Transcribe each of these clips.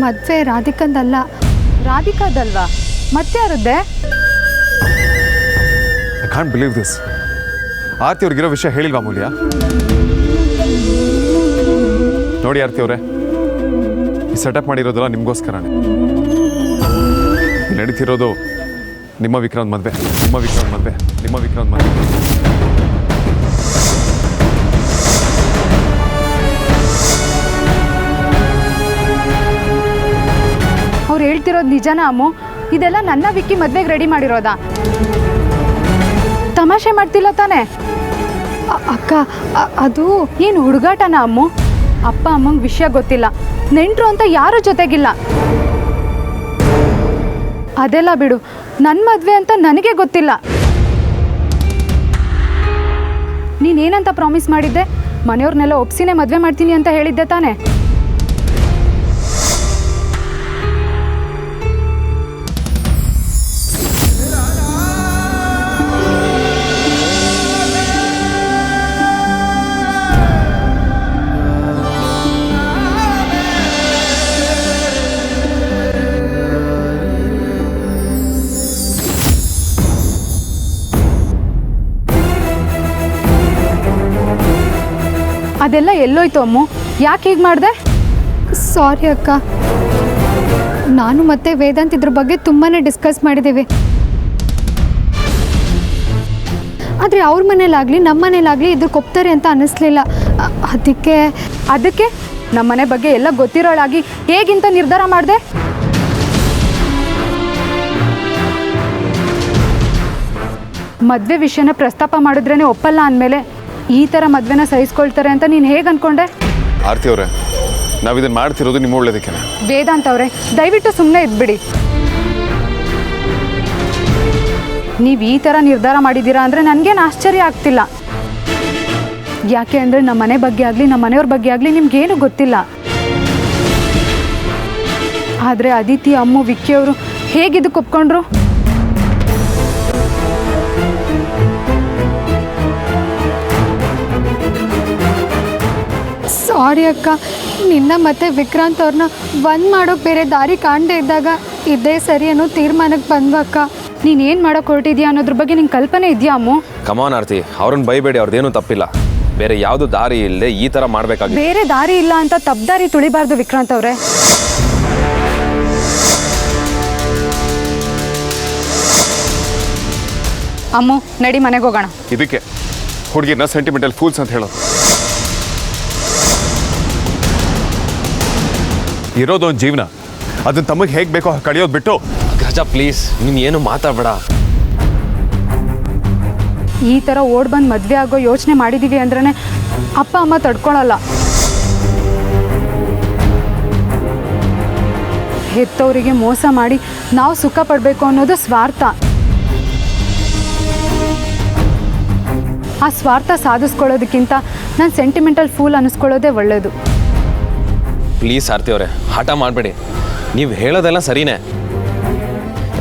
ಮದುವೆ ರಾಧಿಕಂದಲ್ಲ. ರಾಧಿಕಾದಲ್ವಾ? ಮತ್ತೆ ಯಾರದ್ದೆ? I can't believe this. Aarti ಅವ್ರಿಗಿರೋ ವಿಷಯ ಹೇಳಿಲ್ವಾ ಅಮೂಲ್ಯ? ನೋಡಿ ಆರ್ತಿ ಅವರೇ, ಈ ಸೆಟಪ್ ಮಾಡಿರೋದಲ್ಲ ನಿಮಗೋಸ್ಕರನೇ. ನಡೀತಿರೋದು ನಿಮ್ಮ ವಿಕ್ರಾಂತ್ ಮದುವೆ, ನಿಮ್ಮ ವಿಕ್ರಾಂತ್ ಮದುವೆ, ನಿಮ್ಮ ವಿಕ್ರಾಂತ್ ಮದುವೆ. ಅವ್ರು ಹೇಳ್ತಿರೋದು ನಿಜನಾ ಅಮ್ಮು? ಇದೆಲ್ಲ ನನ್ನ ವಿಕ್ಕಿ ಮದ್ವೆಗೆ ರೆಡಿ ಮಾಡಿರೋದಾ? ತಮಾಷೆ ಮಾಡ್ತಿಲ್ಲ ತಾನೆ? ಅಕ್ಕ, ಅದು ಏನು ಹುಡುಗಾಟನ ಅಮ್ಮು? ಅಪ್ಪ ಅಮ್ಮಂಗೆ ವಿಷಯ ಗೊತ್ತಿಲ್ಲ, ನೆಂಟರು ಅಂತ ಯಾರು ಜೊತೆಗಿಲ್ಲ. ಅದೆಲ್ಲ ಬಿಡು, ನನ್ನ ಮದುವೆ ಅಂತ ನನಗೆ ಗೊತ್ತಿಲ್ಲ. ನೀನೇನಂತ ಪ್ರಾಮಿಸ್ ಮಾಡಿದ್ದೆ? ಮನೆಯವ್ರನ್ನೆಲ್ಲ ಒಪ್ಸಿನೇ ಮದುವೆ ಮಾಡ್ತೀನಿ ಅಂತ ಹೇಳಿದ್ದೆ ತಾನೆ? ಅದೆಲ್ಲ ಎಲ್ಲೋಯ್ತು ಅಮ್ಮು? ಯಾಕೆ ಹೀಗೆ ಮಾಡಿದೆ? ಸಾರಿ ಅಕ್ಕ, ನಾನು ಮತ್ತೆ ವೇದಾಂತ್ ಇದ್ರ ಬಗ್ಗೆ ತುಂಬಾ ಡಿಸ್ಕಸ್ ಮಾಡಿದ್ದೀವಿ. ಆದರೆ ಅವ್ರ ಮನೇಲಾಗಲಿ ನಮ್ಮ ಮನೇಲಾಗಲಿ ಇದಕ್ಕೆ ಒಪ್ತಾರೆ ಅಂತ ಅನ್ನಿಸ್ಲಿಲ್ಲ. ಅದಕ್ಕೆ ನಮ್ಮ ಮನೆ ಬಗ್ಗೆ ಎಲ್ಲ ಗೊತ್ತಿರೋಳಾಗಿ ಹೇಗಿಂತ ನಿರ್ಧಾರ ಮಾಡಿದೆ? ಮದುವೆ ವಿಷಯನ ಪ್ರಸ್ತಾಪ ಮಾಡಿದ್ರೇ ಒಪ್ಪಲ್ಲ ಅಂದಮೇಲೆ ಈ ಥರ ಮದುವೆನ ಸಹಿಸ್ಕೊಳ್ತಾರೆ ಅಂತ ನೀನು ಹೇಗೆ ಅಂದ್ಕೊಂಡೆ? ಆರ್ತಿ ಅವರೇ, ನಾವು ಇದನ್ನು ಮಾಡ್ತಿರೋದು ನಿಮ್ಮ ಒಳ್ಳೇದಕ್ಕೆ. ವೇದಾಂತ್ ಅವರೇ, ದಯವಿಟ್ಟು ಸುಮ್ಮನೆ ಇದ್ಬಿಡಿ. ನೀವು ಈ ಥರ ನಿರ್ಧಾರ ಮಾಡಿದ್ದೀರಾ ಅಂದರೆ ನನಗೇನು ಆಶ್ಚರ್ಯ ಆಗ್ತಿಲ್ಲ. ಯಾಕೆ ಅಂದರೆ ನಮ್ಮ ಮನೆ ಬಗ್ಗೆ ಆಗಲಿ ನಮ್ಮ ಮನೆಯವ್ರ ಬಗ್ಗೆ ಆಗಲಿ ನಿಮ್ಗೇನು ಗೊತ್ತಿಲ್ಲ. ಆದರೆ ಅದಿತಿ, ಅಮ್ಮು, ವಿಕ್ಕಿಯವರು ಹೇಗಿದ್ದಕ್ಕೆ ಒಪ್ಕೊಂಡ್ರು? ಸಾರಿ ಅಕ್ಕ, ನಿನ್ನ ಮತ್ತು ವಿಕ್ರಾಂತ್ ಅವ್ರನ್ನ ಬಂದ್ ಮಾಡೋಕೆ ಬೇರೆ ದಾರಿ ಕಾಣದೇ ಇದ್ದಾಗ ಇದೇ ಸರಿ ಅನ್ನೋ ತೀರ್ಮಾನಕ್ಕೆ ಬಂದ್ವಕ್ಕ. ನೀನೇನು ಮಾಡೋಕೆ ಹೊರಟಿದ್ಯಾ ಅನ್ನೋದ್ರ ಬಗ್ಗೆ ನಿಂಗೆ ಕಲ್ಪನೆ ಇದೆಯಾ ಅಮ್ಮು? ಕಮಾನ್ ಆರ್ತಿ, ಅವ್ರನ್ನ ಬೈಬೇಡಿ, ಅವ್ರದ್ದೇನು ತಪ್ಪಿಲ್ಲ. ಬೇರೆ ಯಾವುದು ದಾರಿ ಇಲ್ಲದೆ ಈ ಥರ ಮಾಡಬೇಕಾಗಿ. ಬೇರೆ ದಾರಿ ಇಲ್ಲ ಅಂತ ತಪ್ಪು ತುಳಿಬಾರ್ದು ವಿಕ್ರಾಂತ್ ಅವರೇ. ಅಮ್ಮು, ನಡಿ ಮನೆಗೆ ಹೋಗೋಣ. ಇದಕ್ಕೆ ಹುಡುಗಿನ ಸೆಂಟಿಮೆಂಟಲ್ ಫೂಲ್ಸ್ ಅಂತ ಹೇಳೋದು. ಇರೋದೊಂದು ಜೀವನ, ಅದನ್ನ ತಮಗೆ ಹೇಗೆ ಬೇಕೋ ಕಳಿಯೋದು ಬಿಟ್ಟು. ಗಜ ಪ್ಲೀಸ್, ನೀನು ಏನು ಮಾತಾಡಬೇಡ. ಈ ಥರ ಓಡ್ ಬಂದು ಮದುವೆ ಆಗೋ ಯೋಚನೆ ಮಾಡಿದ್ದೀವಿ ಅಂದ್ರೆ ಅಪ್ಪ ಅಮ್ಮ ತಡ್ಕೊಳಲ್ಲ. ಹೆತ್ತವರಿಗೆ ಮೋಸ ಮಾಡಿ ನಾವು ಸುಖ ಪಡಬೇಕು ಅನ್ನೋದು ಸ್ವಾರ್ಥ. ಆ ಸ್ವಾರ್ಥ ಸಾಧಿಸ್ಕೊಳ್ಳೋದಕ್ಕಿಂತ ನಾನು ಸೆಂಟಿಮೆಂಟಲ್ ಫೂಲ್ ಅನ್ನಿಸ್ಕೊಳ್ಳೋದೇ ಒಳ್ಳೆಯದು. ಪ್ಲೀಸ್ ಆರ್ತಿ ಅವರೇ, ಹಠ ಮಾಡಬೇಡಿ. ನೀವು ಹೇಳೋದೆಲ್ಲ ಸರಿನೇ.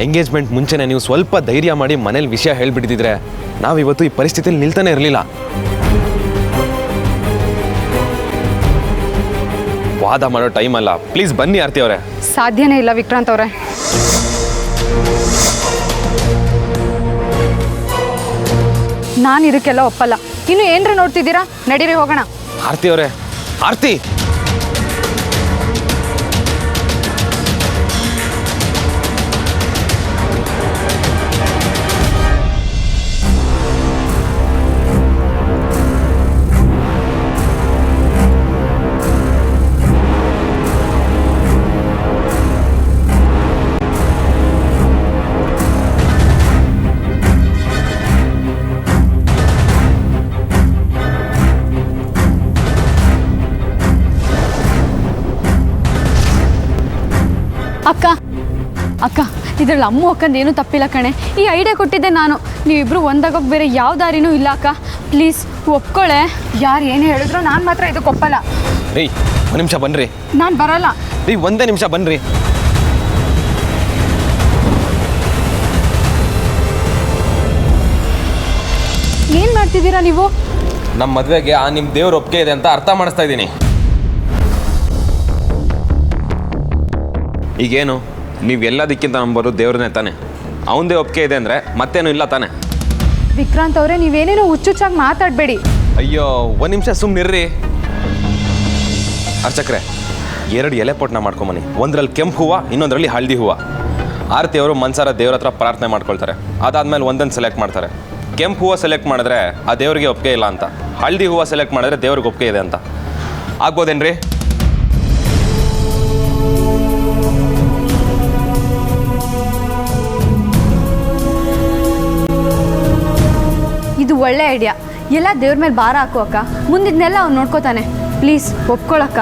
ಎಂಗೇಜ್ಮೆಂಟ್ ಮುಂಚೆನೇ ನೀವು ಸ್ವಲ್ಪ ಧೈರ್ಯ ಮಾಡಿ ಮನೇಲಿ ವಿಷಯ ಹೇಳಿಬಿಟ್ಟಿದ್ರೆ ನಾವಿವತ್ತು ಈ ಪರಿಸ್ಥಿತಿಯಲ್ಲಿ ನಿಲ್ತಾನೆ ಇರಲಿಲ್ಲ. ವಾದ ಮಾಡೋ ಟೈಮ್ ಅಲ್ಲ. ಪ್ಲೀಸ್ ಬನ್ನಿ ಆರ್ತಿ ಅವರೇ. ಸಾಧ್ಯನೇ ಇಲ್ಲ ವಿಕ್ರಾಂತ್ ಅವರೇ. ನಾನು ಇದಕ್ಕೆಲ್ಲ ಒಪ್ಪಲ್ಲ. ಇನ್ನು ಏನರ ನೋಡ್ತಿದ್ದೀರಾ? ನಡೀರಿ ಹೋಗೋಣ. ಆರ್ತಿ ಅವರೇ, ಆರ್ತಿ. ಅಕ್ಕ ಅಕ್ಕ, ಇದ್ರಲ್ಲಿ ಅಮ್ಮು ಅಕ್ಕಂದು ಏನೂ ತಪ್ಪಿಲ್ಲ ಕಣೆ. ಈ ಐಡಿಯಾ ಕೊಟ್ಟಿದ್ದೆ ನಾನು. ನೀವಿಬ್ರು ಒಂದಾಗೋಕೆ ಬೇರೆ ಯಾವ ದಾರಿನೂ ಇಲ್ಲ ಅಕ್ಕ. ಪ್ಲೀಸ್ ಒಪ್ಕೊಳ್ಳೆ. ಯಾರು ಏನು ಹೇಳಿದ್ರು ನಾನು ಮಾತ್ರ ಇದಕ್ಕೆ ಒಪ್ಪಲ್ಲ. ರೀ, ಒಂದು ನಿಮಿಷ ಬನ್ನಿರಿ. ನಾನು ಬರಲ್ಲ. ರೀ, ಒಂದೇ ನಿಮಿಷ ಬನ್ನಿರಿ. ಏನು ಮಾಡ್ತಿದ್ದೀರಾ ನೀವು? ನಮ್ಮ ಮದುವೆಗೆ ನಿಮ್ಮ ದೇವ್ರ ಒಪ್ಪಿಗೆ ಇದೆ ಅಂತ ಅರ್ಥ ಮಾಡಿಸ್ತಾ ಇದ್ದೀನಿ. ಈಗೇನು ನೀವೆಲ್ಲದಕ್ಕಿಂತ ನಂಬರು ದೇವ್ರನ್ನೇ ತಾನೆ. ಅವನದೇ ಒಪ್ಪಿಗೆ ಇದೆ ಅಂದರೆ ಮತ್ತೇನು ಇಲ್ಲ ತಾನೆ. ವಿಕ್ರಾಂತ್ ಅವರೇ, ನೀವೇನೇನೋ ಹುಚ್ಚುಚ್ಚಾಗಿ ಮಾತಾಡಬೇಡಿ. ಅಯ್ಯೋ ಒಂದು ನಿಮಿಷ ಸುಮ್ಮನಿರ್ರಿ. ಅರ್ಚಕ್ರೆ, 2 ಎಲೆ ಪೊಟ್ನ ಮಾಡ್ಕೊಂಬನಿ. ಒಂದರಲ್ಲಿ ಕೆಂಪು ಹೂವು, ಇನ್ನೊಂದರಲ್ಲಿ ಹಳದಿ ಹೂವು. ಆರತಿ ಅವರು ಮನ್ಸಾರ ದೇವ್ರ ಹತ್ರ ಪ್ರಾರ್ಥನೆ ಮಾಡ್ಕೊಳ್ತಾರೆ. ಅದಾದ್ಮೇಲೆ ಒಂದನ್ನು ಸೆಲೆಕ್ಟ್ ಮಾಡ್ತಾರೆ. ಕೆಂಪು ಹೂವು ಸೆಲೆಕ್ಟ್ ಮಾಡಿದ್ರೆ ಆ ದೇವ್ರಿಗೆ ಒಪ್ಪಿಗೆ ಇಲ್ಲ ಅಂತ, ಹಳದಿ ಹೂವು ಸೆಲೆಕ್ಟ್ ಮಾಡಿದ್ರೆ ದೇವ್ರಿಗೆ ಒಪ್ಪಿಗೆ ಇದೆ ಅಂತ. ಆಗ್ಬೋದೇನ್ರಿ? ಇದು ಒಳ್ಳೆ ಐಡಿಯಾ. ಎಲ್ಲ ದೇವ್ರ ಮೇಲೆ ಭಾರ ಹಾಕು ಅಕ್ಕ. ಮುಂದಿದ್ನೆಲ್ಲ ಅವ್ನು ನೋಡ್ಕೋತಾನೆ. ಪ್ಲೀಸ್ ಒಪ್ಕೊಳಕ್ಕ.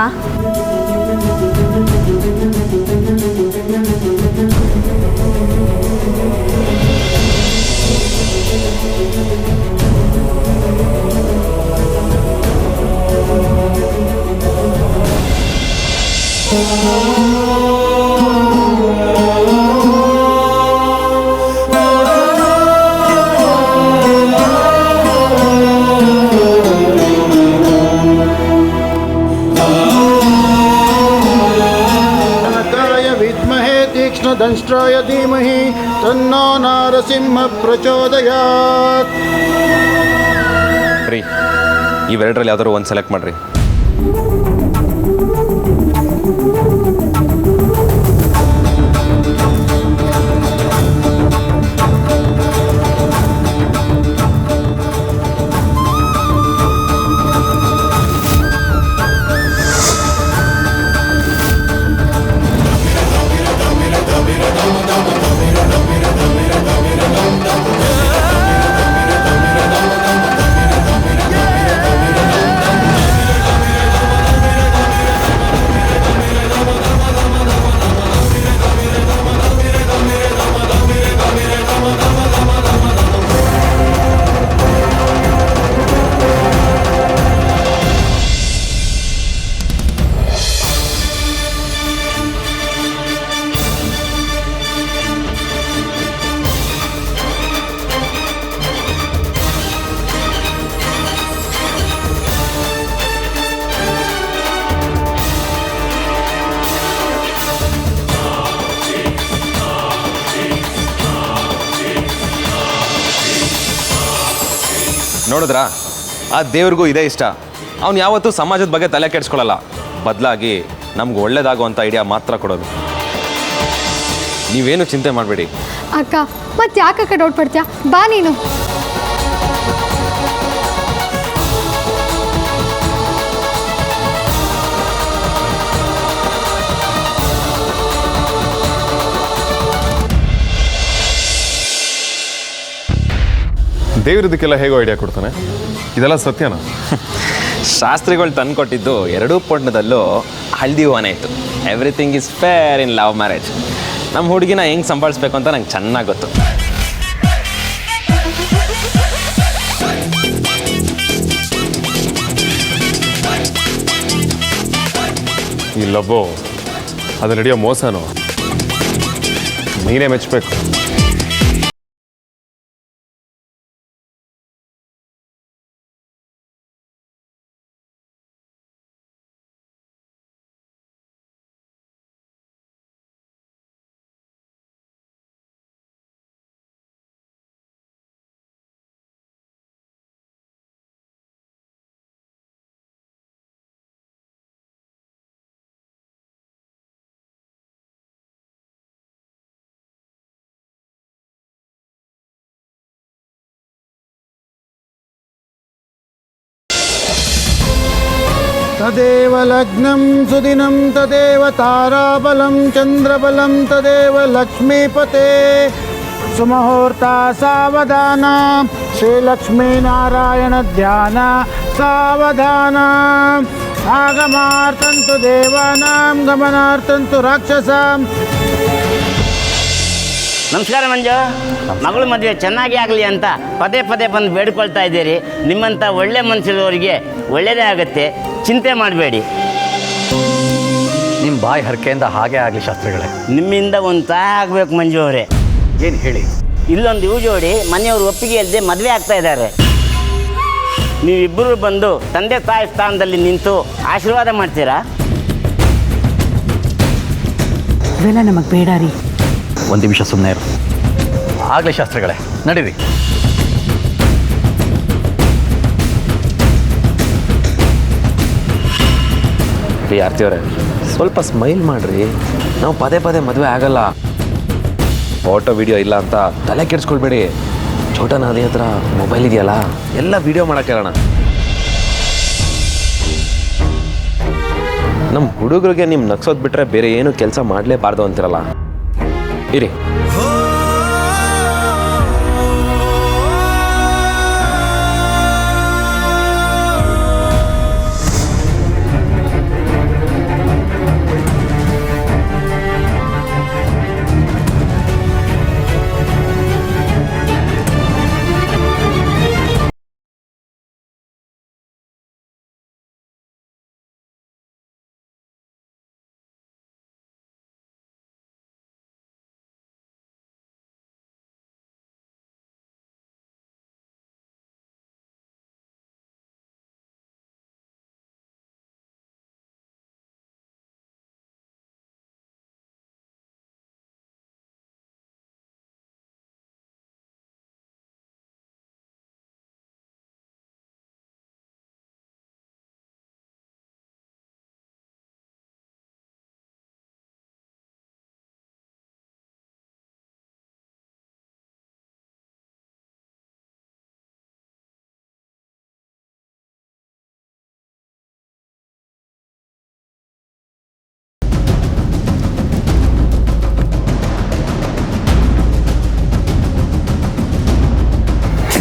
ದಂಷ್ಟ್ರಾಯ ಧೀಮಹಿ ತನ್ನೋ ನಾರಸಿಂಹ ಪ್ರಚೋದಯಾತ್. ರೀ, ಇವೆರಡರಲ್ಲಿ ಯಾವ್ದಾದ್ರು ಒಂದು ಸೆಲೆಕ್ಟ್ ಮಾಡ್ರಿ. ನೋಡಿದ್ರಾ, ಆ ದೇವ್ರಿಗೂ ಇದೇ ಇಷ್ಟ. ಅವ್ನು ಯಾವತ್ತೂ ಸಮಾಜದ ಬಗ್ಗೆ ತಲೆ ಕೆಡಿಸ್ಕೊಳ್ಳಲ್ಲ. ಬದಲಾಗಿ ನಮ್ಗೆ ಒಳ್ಳೇದಾಗುವಂಥ ಐಡಿಯಾ ಮಾತ್ರ ಕೊಡೋದು. ನೀವೇನು ಚಿಂತೆ ಮಾಡಬೇಡಿ. ಅಕ್ಕ, ಮತ್ತೆ ಯಾಕಕ್ಕ ಡೌಟ್ ಪಡ್ತೀಯಾ? ಬಾ ನೀನು. ದೇವ್ರದಕ್ಕೆಲ್ಲ ಹೇಗೋ ಐಡಿಯಾ ಕೊಡ್ತಾನೆ? ಇದೆಲ್ಲ ಸತ್ಯನಾ? ಶಾಸ್ತ್ರಿಗಳು ತಂದು ಕೊಟ್ಟಿದ್ದು 2 ಪೊಟ್ಟಣದಲ್ಲೂ ಹಳದಿ ಹೂವನೇ ಇತ್ತು. Everything is fair in love marriage. ನಮ್ಮ ಹುಡುಗಿನ ಹೆಂಗೆ ಸಂಭಾಳಿಸ್ಬೇಕು ಅಂತ ನಂಗೆ ಚೆನ್ನಾಗಿ ಗೊತ್ತು. ಈ ಲವ್ವೋ ಅದು ನಡೆಯೋ ಮೋಸನೋ ನೀನೇ ಮೆಚ್ಚಬೇಕು. ತದೇವ ಲಗ್ನಂ ಸುದಿನಂ ತದೇವ ತಾರಾಬಲಂ ಚಂದ್ರಬಲಂ ತದೇವ ಲಕ್ಷ್ಮೀಪತೆ ಸುಮುಹೂರ್ತ ಸಾವಧಾನ ಶ್ರೀಲಕ್ಷ್ಮೀನಾರಾಯಣ ಧ್ಯಾನ ಸಾವಧಾನ ಆಗಮಾರ್ಥಂತು ದೇವಾನಾಂ ಗಮನಾರ್ಥಂತು ರಾಕ್ಷಸಾಂ. ನಮಸ್ಕಾರ ಮಂಜು. ಮಗಳು ಮದುವೆ ಚೆನ್ನಾಗಿ ಆಗಲಿ ಅಂತ ಪದೇ ಪದೇ ಬಂದು ಬೇಡ್ಕೊಳ್ತಾ ಇದ್ದೀರಿ. ನಿಮ್ಮಂಥ ಒಳ್ಳೆ ಮನಸ್ಸಿರೋರಿಗೆ ಒಳ್ಳೆಯದೇ ಆಗುತ್ತೆ, ಚಿಂತೆ ಮಾಡಬೇಡಿ. ನಿಮ್ಮ ಬಾಯಿ ಹರಕೆಯಿಂದ ಹಾಗೆ ಆಗಲಿ ಶಾಸ್ತ್ರಿಗಳೇ. ನಿಮ್ಮಿಂದ ಒಂದು ಸಹಾಯ ಆಗಬೇಕು ಮಂಜು ಅವರೇ. ಏನು ಹೇಳಿ? ಇಲ್ಲೊಂದು ಇವು ಜೋಡಿ ಮನೆಯವರು ಒಪ್ಪಿಗೆ ಇಲ್ಲದೆ ಮದುವೆ ಆಗ್ತಾ ಇದ್ದಾರೆ. ನೀವಿಬ್ಬರು ಬಂದು ತಂದೆ ತಾಯಿ ಸ್ಥಾನದಲ್ಲಿ ನಿಂತು ಆಶೀರ್ವಾದ ಮಾಡ್ತೀರಾ? ಇವೆಲ್ಲ ನಮಗೆ ಬೇಡ ರೀ. ಒಂದು ನಿಮಿಷ ಸುಮ್ಮನೆ ಇರು. ಆಗಲಿ ಶಾಸ್ತ್ರಿಗಳೇ, ನಡೀರಿ. ಆರ್ತಿ ಅವರೇ, ಸ್ವಲ್ಪ ಸ್ಮೈಲ್ ಮಾಡಿರಿ. ನಾವು ಪದೇ ಪದೇ ಮದುವೆ ಆಗಲ್ಲ. ಫೋಟೋ ವಿಡಿಯೋ ಇಲ್ಲ ಅಂತ ತಲೆ ಕೆಡಿಸ್ಕೊಳ್ಬೇಡಿ. ಛೋಟಾ ನಾದಿ ಹತ್ರ ಮೊಬೈಲ್ ಇದೆಯಲ್ಲ, ಎಲ್ಲ ವಿಡಿಯೋ ಮಾಡೋಕ್ಕೆ ಹೇಳೋಣ. ನಮ್ಮ ಹುಡುಗರಿಗೆ ನಿಮ್ಮ ನಗ್ಸೋದು ಬಿಟ್ಟರೆ ಬೇರೆ ಏನು ಕೆಲಸ ಮಾಡಲೇಬಾರ್ದು ಅಂತಿರಲ್ಲ. ಇರಿ.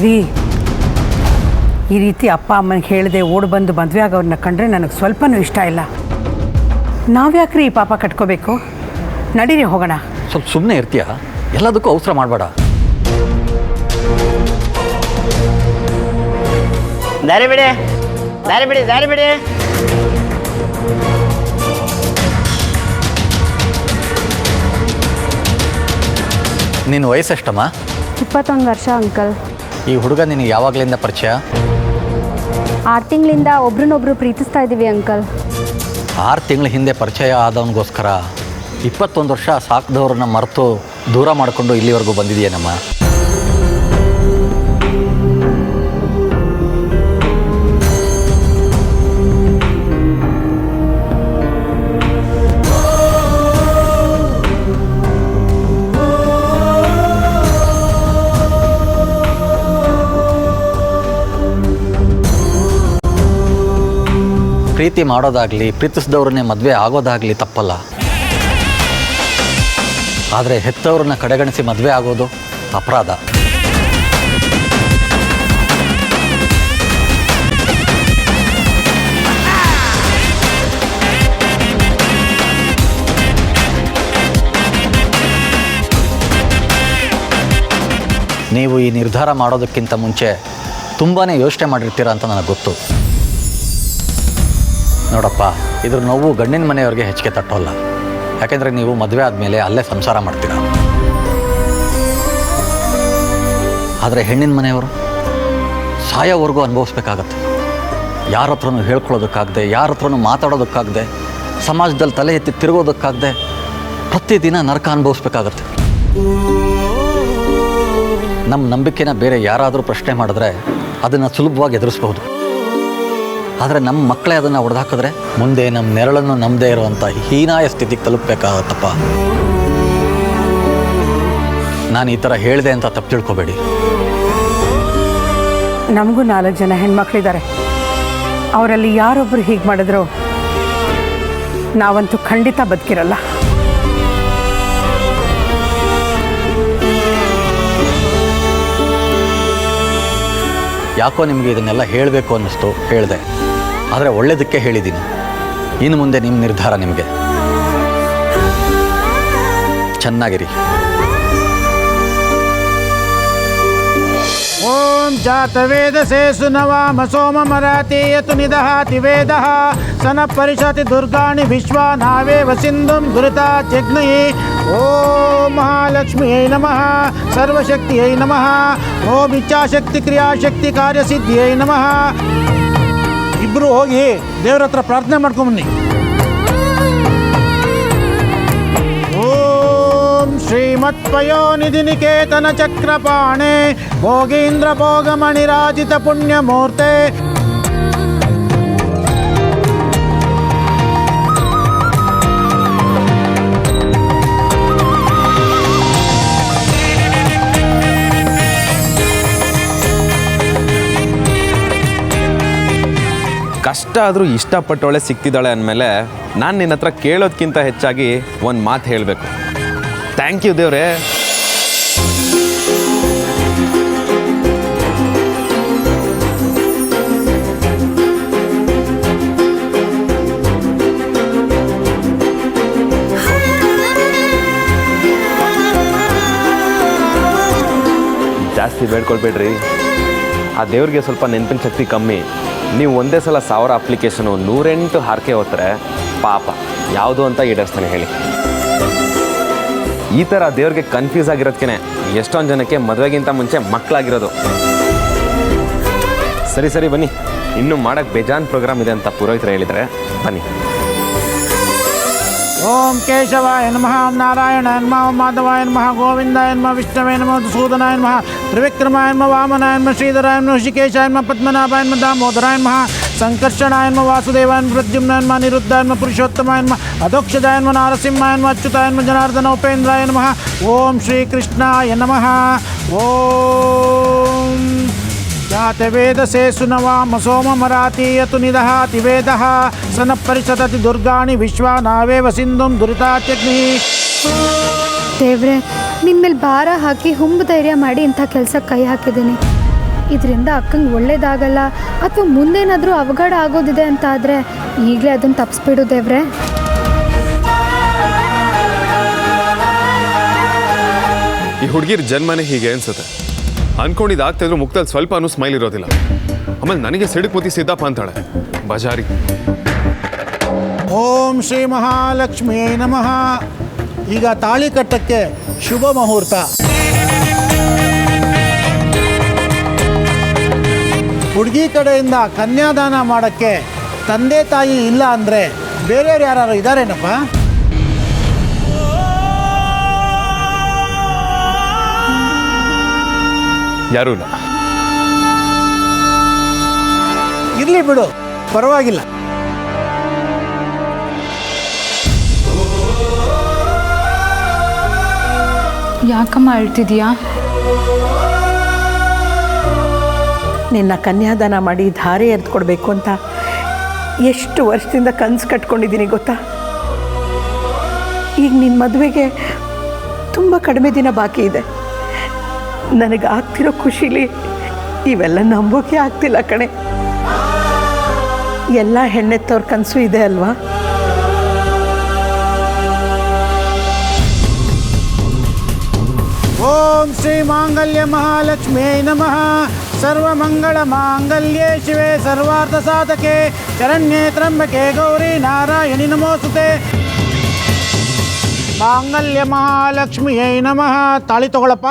ರೀ, ಈ ರೀತಿ ಅಪ್ಪ ಅಮ್ಮನಿಗೆ ಹೇಳಿದೆ ಓಡಿ ಬಂದು ಮದುವೆ ಆಗೋರನ್ನ ಕಂಡ್ರೆ ನನಗೆ ಸ್ವಲ್ಪನೂ ಇಷ್ಟ ಇಲ್ಲ. ನಾವ್ಯಾಕ್ರಿ ಈ ಪಾಪ ಕಟ್ಕೋಬೇಕು? ನಡೀರಿ ಹೋಗೋಣ. ಸ್ವಲ್ಪ ಸುಮ್ಮನೆ ಇರ್ತೀಯ? ಎಲ್ಲದಕ್ಕೂ ಅವಸರ ಮಾಡಬೇಡ. ದಾರಿ ಬಿಡಿ, ದಾರಿ ಬಿಡಿ, ದಾರಿ ಬಿಡಿ. ನಿನ್ನ ವಯಸ್ಸೆಷ್ಟಮ್ಮ? 21 ವರ್ಷ ಅಂಕಲ್. ಈ ಹುಡುಗ ನಿನಗೆ ಯಾವಾಗಲಿಂದ ಪರಿಚಯ? 6 ತಿಂಗಳಿಂದ ಒಬ್ರನ್ನೊಬ್ರು ಪ್ರೀತಿಸ್ತಾ ಇದ್ದೀವಿ ಅಂಕಲ್. 6 ತಿಂಗಳ ಹಿಂದೆ ಪರಿಚಯ ಆದವನಿಗೋಸ್ಕರ 21 ವರ್ಷ ಸಾಕಿದವ್ರನ್ನ ಮರೆತು ದೂರ ಮಾಡಿಕೊಂಡು ಇಲ್ಲಿವರೆಗೂ ಬಂದಿದೆಯೇನಮ್ಮ? ಪ್ರೀತಿ ಮಾಡೋದಾಗಲಿ, ಪ್ರೀತಿಸಿದವ್ರನ್ನೇ ಮದುವೆ ಆಗೋದಾಗಲಿ ತಪ್ಪಲ್ಲ. ಆದರೆ ಹೆತ್ತವ್ರನ್ನ ಕಡೆಗಣಿಸಿ ಮದುವೆ ಆಗೋದು ಅಪರಾಧ. ನೀವು ಈ ನಿರ್ಧಾರ ಮಾಡೋದಕ್ಕಿಂತ ಮುಂಚೆ ತುಂಬಾ ಯೋಚನೆ ಮಾಡಿರ್ತೀರ ಅಂತ ನನಗೆ ಗೊತ್ತು. ನೋಡಪ್ಪ, ಇದ್ರ ನೋವು ಗಂಡಿನ ಮನೆಯವ್ರಿಗೆ ಹೆಚ್ಚಿಗೆ ತಟ್ಟೋಲ್ಲ. ಯಾಕೆಂದರೆ ನೀವು ಮದುವೆ ಆದಮೇಲೆ ಅಲ್ಲೇ ಸಂಸಾರ ಮಾಡ್ತೀರ. ಆದರೆ ಹೆಣ್ಣಿನ ಮನೆಯವರು ಸಾಯೋವರೆಗೂ ಅನುಭವಿಸ್ಬೇಕಾಗತ್ತೆ. ಯಾರ ಹತ್ರನೂ ಹೇಳ್ಕೊಳ್ಳೋದಕ್ಕಾಗದೆ, ಯಾರ ಹತ್ರನೂ ಮಾತಾಡೋದಕ್ಕಾಗದೆ, ಸಮಾಜದಲ್ಲಿ ತಲೆ ಎತ್ತಿ ತಿರುಗೋದಕ್ಕಾಗದೆ ಪ್ರತಿದಿನ ನರಕ ಅನುಭವಿಸ್ಬೇಕಾಗತ್ತೆ. ನಮ್ಮ ನಂಬಿಕೆನ ಬೇರೆ ಯಾರಾದರೂ ಪ್ರಶ್ನೆ ಮಾಡಿದ್ರೆ ಅದನ್ನು ಸುಲಭವಾಗಿ ಎದುರಿಸ್ಬಹುದು. ಆದರೆ ನಮ್ಮ ಮಕ್ಕಳೇ ಅದನ್ನು ಹೊಡೆದಾಕಿದ್ರೆ ಮುಂದೆ ನಮ್ಮ ನೆರಳನ್ನು ನಮ್ಮದೇ ಇರುವಂಥ ಹೀನಾಯ ಸ್ಥಿತಿಗೆ ತಲುಪಬೇಕಾಗತ್ತಪ್ಪ. ನಾನು ಈ ಥರ ಹೇಳಿದೆ ಅಂತ ತಪ್ಪು ತಿಳ್ಕೊಬೇಡಿ. ನಮಗೂ 4 ಜನ ಹೆಣ್ಮಕ್ಳಿದ್ದಾರೆ. ಅವರಲ್ಲಿ ಯಾರೊಬ್ಬರು ಹೀಗೆ ಮಾಡಿದ್ರು ನಾವಂತೂ ಖಂಡಿತ ಬದುಕಿರಲ್ಲ. ಯಾಕೋ ನಿಮಗೆ ಇದನ್ನೆಲ್ಲ ಹೇಳಬೇಕು ಅನ್ನಿಸ್ತು, ಹೇಳಿದೆ. ಆದರೆ ಒಳ್ಳೆಯದಕ್ಕೆ ಹೇಳಿದ್ದೀನಿ. ಇನ್ನು ಮುಂದೆ ನಿಮ್ಮ ನಿರ್ಧಾರ ನಿಮಗೆ. ಚೆನ್ನಾಗಿರಿ. ಓಂ ಜಾತವೇದಸೇ ಸುನವಾಮ ಸೋಮಮರಾತಿ ಯತು ನಿದಹಾತಿ ವೇದಃ ಸನ ಪರಿಷತಿ ದುರ್ಗಾಣಿ ವಿಶ್ವಾನಾವೇವ ಸಿಂಧುಂ ದುರಿತಾಜ್ಞಯೇ. ಓಂ ಮಹಾಲಕ್ಷ್ಮಿಯೈ ನಮಃ, ಸರ್ವಶಕ್ತಿಯೈ ನಮಃ, ಓಂ ಇಚ್ಛಾಶಕ್ತಿ ಕ್ರಿಯಾಶಕ್ತಿ ಕಾರ್ಯಸಿದ್ಧಿಯೈ ನಮಃ. ಇಬ್ಬರು ಹೋಗಿ ದೇವ್ರ ಹತ್ರ ಪ್ರಾರ್ಥನೆ ಮಾಡ್ಕೊಂಬನ್ನಿ. ಓಂ ಮತ್ಪಯೋನಿಧಿ ನಿಕೇತನ ಚಕ್ರಪಾಣೆ ಭೋಗೀಂದ್ರ ಭೋಗಮಣಿರಾಜಿತ ಪುಣ್ಯಮೂರ್ತೆ. ಕಷ್ಟ ಆದರೂ ಇಷ್ಟಪಟ್ಟವಳೆ ಸಿಕ್ತಿದ್ದಾಳೆ ಅಂದಮೇಲೆ ನಾನು ನಿನ್ನ ಹತ್ರ ಕೇಳೋದಕ್ಕಿಂತ ಹೆಚ್ಚಾಗಿ ಒಂದು ಮಾತು ಹೇಳಬೇಕು. ಥ್ಯಾಂಕ್ ಯು ದೇವ್ರೆ. ಜಾಸ್ತಿ ಬೇಡ್ಕೊಳ್ಬೇಡ್ರಿ. ಆ ದೇವ್ರಿಗೆ ಸ್ವಲ್ಪ ನೆನಪಿನ ಶಕ್ತಿ ಕಮ್ಮಿ. ನೀವು ಒಂದೇ ಸಲ 1000 ಅಪ್ಲಿಕೇಶನು 108 ಹಾರಕೆ ಹೋಗ್ತಾರೆ ಪಾಪ ಯಾವುದು ಅಂತ ಈಡೇರಿಸ್ತಾನೆ ಹೇಳಿ. ಈ ಥರ ದೇವ್ರಿಗೆ ಕನ್ಫ್ಯೂಸ್ ಆಗಿರೋದಕ್ಕೆ ಎಷ್ಟೊಂದು ಜನಕ್ಕೆ ಮದುವೆಗಿಂತ ಮುಂಚೆ ಮಕ್ಕಳಾಗಿರೋದು. ಸರಿ ಬನ್ನಿ, ಇನ್ನೂ ಮಾಡೋಕ್ಕೆ ಬೇಜಾನ್ ಪ್ರೋಗ್ರಾಮ್ ಇದೆ ಅಂತ ಪುರೋಹಿತರು ಹೇಳಿದರೆ ಬನ್ನಿ. ಓಂ ಕೇಶವಾಯ ನಮಃ, ಓಂ ನಾರಾಯಣಾಯ ನಮಃ, ಓಂ ಮಾಧವಾಯ ನಮಃ, ಗೋವಿಂದಾಯ ನಮಃ, ವಿಷ್ಣವೇ ನಮಃ, ಮಧುಸೂದನಾಯ ನಮಃ, ತ್ರಿವಿಕ್ರಮಾಯ ನಮಃ, ವಾಮನಾಯ ನಮಃ, ಶ್ರೀಧರಾಯ ನಮಃ, ಋಷಿಕೇಶಾಯ ನಮಃ, ಪದ್ಮನಾಭಾಯ ನಮಃ, ದಾಮೋದರಾಯ ನಮಃ, ಸಂಕರ್ಷಣಾಯ ನಮಃ, ವಾಸುದೇವಾಯ ನಮಃ, ಪ್ರದ್ಯುಮ್ನಾಯ ನಮಃ, ನಿರುದ್ಧಾಯ ನಮಃ, ಪುರುಷೋತ್ತಮಾಯ ನಮಃ, ಅಧೋಕ್ಷಜಾಯ ನಮಃ, ನಾರಸಿಂಹಾಯ ನಮಃ, ಅಚ್ಯುತಾಯ ನಮಃ, ಜನಾರ್ದನ ಉಪೇಂದ್ರಾಯ ನಮಃ. ಓಂ ಶ್ರೀಕೃಷ್ಣಾಯ ನಮಃ. ಓಂ ಜಾತವೇದಸೇ ಸುನವಾಮ ಸೋಮಮರಾತೀಯತು ನಿದಹಾತಿ ವೇದಃ ಸನ ಪರಿಷದತಿ ದುರ್ಗಾಣಿ ವಿಶ್ವಾನಾವೇವ ಸಿಂಧುಂ ದುರಿತಾತ್ಯಗ್ನಿ. ದೇವ್ರೆ, ನಿನ್ನ ಮೇಲೆ ಭಾರ ಹಾಕಿ ಹುಂಬು ಧೈರ್ಯ ಮಾಡಿ ಇಂಥ ಕೆಲಸಕ್ಕೆ ಕೈ ಹಾಕಿದ್ದೀನಿ. ಇದರಿಂದ ಅಕ್ಕಂಗೆ ಒಳ್ಳೇದಾಗಲ್ಲ ಅಥವಾ ಮುಂದೇನಾದರೂ ಅವಘಡ ಆಗೋದಿದೆ ಅಂತ ಆದರೆ ಈಗಲೇ ಅದನ್ನು ತಪ್ಪಿಸ್ಬಿಡು ದೇವ್ರೆ. ಈ ಹುಡುಗಿರ ಜನ್ಮನೇ ಹೀಗೆ ಅನ್ಸುತ್ತೆ. ಅನ್ಕೊಂಡಿದ್ದು ಆಗ್ತಾಯಿದ್ರು ಮುಕ್ತಲ್ಲಿ ಸ್ವಲ್ಪ ಸ್ಮೈಲ್ ಇರೋದಿಲ್ಲ. ಆಮೇಲೆ ನನಗೆ ಸಿಡುಕುತಿ ಸಿದ್ದಪ್ಪ ಅಂತಾಳೆ ಬಜಾರಿ. ಓಂ ಶ್ರೀ ಮಹಾಲಕ್ಷ್ಮೀ ನಮಃ. ಈಗ ತಾಳಿ ಕಟ್ಟಕ್ಕೆ ಶುಭ ಮುಹೂರ್ತ. ಹುಡುಗಿ ಕಡೆಯಿಂದ ಕನ್ಯಾದಾನ ಮಾಡೋಕ್ಕೆ ತಂದೆ ತಾಯಿ ಇಲ್ಲ ಅಂದರೆ ಬೇರೆಯವ್ರು ಯಾರು ಇದ್ದಾರೇನಪ್ಪ? ಯಾರೂ ಇಲ್ಲ. ಇರಲಿ ಬಿಡು, ಪರವಾಗಿಲ್ಲ. ಯಾಕಮ್ಮ ಅಳ್ತಿದ್ಯಾ? ನಿನ್ನ ಕನ್ಯಾದಾನ ಮಾಡಿ ಧಾರೆ ಎರೆದು ಕೊಡಬೇಕು ಅಂತ ಎಷ್ಟು ವರ್ಷದಿಂದ ಕನಸು ಕಟ್ಕೊಂಡಿದ್ದೀನಿ ಗೊತ್ತಾ. ಈಗ ನಿನ್ನ ಮದುವೆಗೆ ತುಂಬ ಕಡಿಮೆ ದಿನ ಬಾಕಿ ಇದೆ. ನನಗೆ ಆಗ್ತಿರೋ ಖುಷಿಲಿ ಇವೆಲ್ಲ ನಂಬೋಕೆ ಆಗ್ತಿಲ್ಲ ಕಣೆ. ಎಲ್ಲ ಹೆಣ್ಣೆತ್ತವ್ರ ಕನಸು ಇದೆ ಅಲ್ವಾ. ಓಂ ಶ್ರೀ ಮಾಂಗಲ್ಯ ಮಹಾಲಕ್ಷ್ಮೀ ನಮಃ. ಸರ್ವಮಂಗಳ ಮಾಂಗಲ್ಯೇ ಶಿವೆ ಸರ್ವಾರ್ಥ ಸಾಧಕೆ ಶರಣ್ಯೇ ತ್ರ್ಯಂಬಕೆ ಗೌರಿ ನಾರಾಯಣಿ ನಮೋಸ್ತುತೆ. ಮಾಂಗಲ್ಯ ಮಹಾಲಕ್ಷ್ಮಿಯೇ ನಮಃ. ತಾಳಿ ತಗೊಳಪ್ಪ.